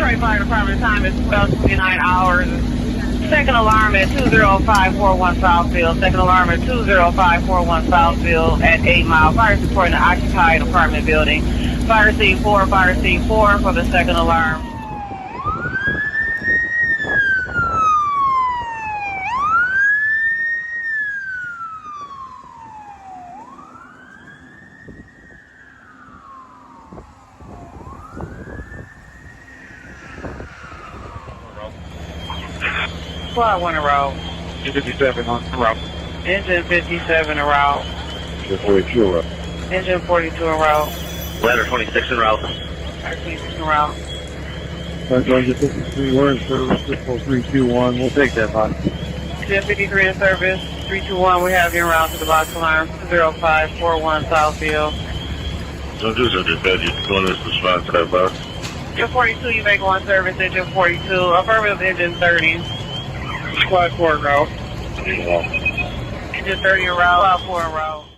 Detroit Fire Department time is 12:29 hours. Second alarm at 20541 Southfield. Second alarm at 20541 Southfield at 8 Mile. Fire reporting an occupied apartment building. Fire scene 4 for the second alarm. Squad 1 en route. Engine 57 on route. Engine 57 en route. Engine 42 en route. Engine 42 en route. Ladder 26 en route. Ladder 26 en route. Engine 53, we're in service, 321, we'll take that, bot. Engine 53 in service, 321, we have you en route to the box alarm, 20541 Southfield. Don't do something bad, you're going to respond to that box. Engine 42, you make one service, engine 42, affirmative engine 30. Squad 4 en route. Engine 30 en route, squad 4 en route.